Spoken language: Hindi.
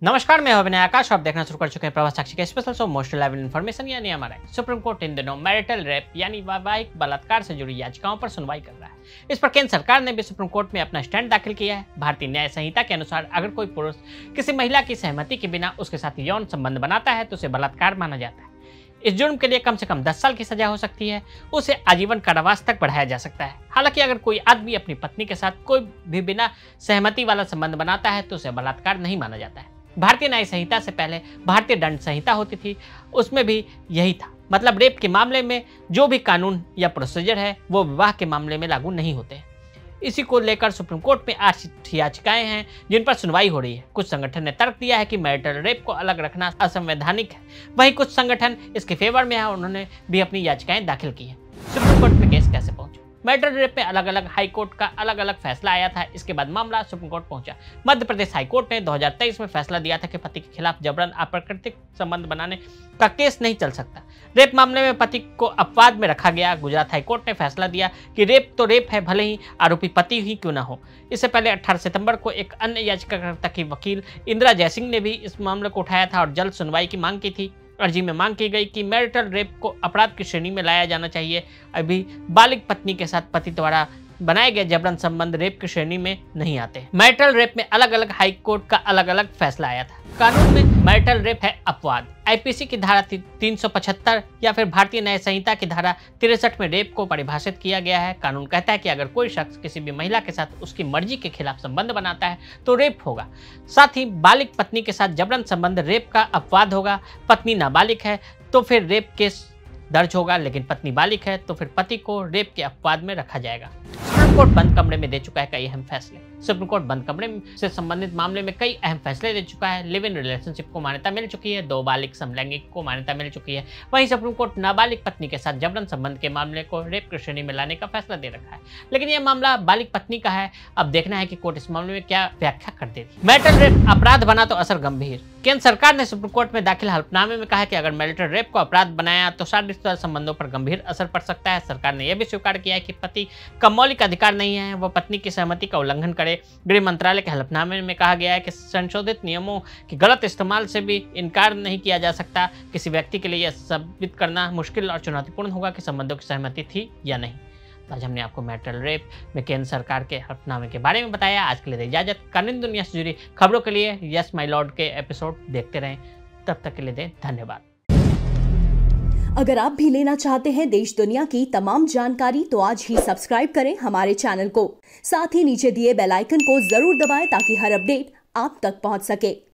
नमस्कार, मैं अभिनय आकाश। आप देखना शुरू कर चुके हैं प्रभास साक्षी के special show most reliable information यानी हमारा। सुप्रीम कोर्ट इन दिनों मैरिटल रेप यानी वैवाहिक बलात्कार से जुड़ी याचिकाओं पर सुनवाई कर रहा है। इस पर केंद्र सरकार ने भी सुप्रीम कोर्ट में अपना स्टैंड दाखिल किया है। भारतीय न्याय संहिता के अनुसार अगर कोई पुरुष किसी महिला की सहमति के बिना उसके साथ यौन संबंध बनाता है तो उसे बलात्कार माना जाता है। इस जुर्म के लिए कम से कम 10 साल की सजा हो सकती है, उसे आजीवन कारावास तक बढ़ाया जा सकता है। हालांकि अगर कोई आदमी अपनी पत्नी के साथ कोई भी बिना सहमति वाला संबंध बनाता है तो उसे बलात्कार नहीं माना जाता है। भारतीय न्याय संहिता से पहले भारतीय दंड संहिता होती थी, उसमें भी यही था। मतलब रेप के मामले में जो भी कानून या प्रोसीजर है वो विवाह के मामले में लागू नहीं होते। इसी को लेकर सुप्रीम कोर्ट में 8 याचिकाएं हैं जिन पर सुनवाई हो रही है। कुछ संगठन ने तर्क दिया है कि मैरिटल रेप को अलग रखना असंवैधानिक है, वहीं कुछ संगठन इसके फेवर में है, उन्होंने भी अपनी याचिकाएं दाखिल की हैं। सुप्रीम कोर्ट में केस कैसे पहुंचा? मैरिटल रेप में अलग अलग हाई कोर्ट का अलग अलग फैसला आया था। इसके बाद मामला सुप्रीम कोर्ट पहुंचा। मध्य प्रदेश हाई कोर्ट ने 2023 में फैसला दिया था कि पति के खिलाफ जबरन अप्राकृतिक संबंध बनाने का केस नहीं चल सकता। रेप मामले में पति को अपवाद में रखा गया। गुजरात हाई कोर्ट ने फैसला दिया कि रेप तो रेप है, भले ही आरोपी पति ही क्यों ना हो। इससे पहले 18 सितंबर को एक अन्य याचिकाकर्ता की वकील इंदिरा जयसिंह ने भी इस मामले को उठाया था और जल्द सुनवाई की मांग की थी। अर्जी में मांग की गई कि मैरिटल रेप को अपराध की श्रेणी में लाया जाना चाहिए। अभी बालिग पत्नी के साथ पति द्वारा बनाए गए जबरन संबंध रेप की श्रेणी में नहीं आते। मैरिटल रेप में अलग अलग हाई कोर्ट का अलग अलग फैसला आया था। कानून में मैरिटल रेप है अपवाद। आईपीसी की धारा 375 या फिर भारतीय न्याय संहिता की धारा 63 में रेप को परिभाषित किया गया है। कानून कहता है कि अगर कोई शख्स किसी भी महिला के साथ उसकी मर्जी के खिलाफ संबंध बनाता है तो रेप होगा। साथ ही बालिग पत्नी के साथ जबरन संबंध रेप का अपवाद होगा। पत्नी नाबालिग है तो फिर रेप केस दर्ज होगा, लेकिन पत्नी बालिग है तो फिर पति को रेप के अपवाद में रखा जाएगा। सुप्रीम कोर्ट बंद कमरे में दे चुका है कई अहम फैसले। सुप्रीम कोर्ट बंद कमरे से संबंधित मामले में कई अहम फैसले दे चुका है। लिव इन रिलेशनशिप को मान्यता मिल चुकी है। 2 बालिग समलैंगिक को मान्यता मिल चुकी है। वहीं सुप्रीम कोर्ट नाबालिग पत्नी के साथ जबरन संबंध के मामले को रेप की श्रेणी में लाने का फैसला दे रखा है। लेकिन यह मामला बालिग पत्नी का है। अब देखना है कि कोर्ट इस मामले में क्या व्याख्या कर देती। मैरिटल रेप अपराध बना तो असर गंभीर। केंद्र सरकार ने सुप्रीम कोर्ट में दाखिल हलफनामे में कहा है कि अगर मैरिटल रेप को अपराध बनाया तो शारीरिक संबंधों पर गंभीर असर पड़ सकता है। सरकार ने यह भी स्वीकार किया है कि पति का मौलिक अधिकार नहीं है वह पत्नी की सहमति का उल्लंघन करे। गृह मंत्रालय के हलफनामे में कहा गया है कि संशोधित नियमों के गलत इस्तेमाल से भी इनकार नहीं किया जा सकता। किसी व्यक्ति के लिए यह साबित करना मुश्किल और चुनौतीपूर्ण होगा कि संबंधों की सहमति थी या नहीं। तो आज हमने आपको मैरिटल रेप में केंद्र सरकार के हलफनामे के बारे में बताया। आज के लिए इजाजत। कानूनी दुनिया से जुड़ी खबरों के लिए यस माय लॉर्ड के एपिसोड देखते रहें। तब तक के लिए दें धन्यवाद। अगर आप भी लेना चाहते हैं देश दुनिया की तमाम जानकारी तो आज ही सब्सक्राइब करें हमारे चैनल को। साथ ही नीचे दिए बेल आइकन को जरूर दबाएं ताकि हर अपडेट आप तक पहुंच सके।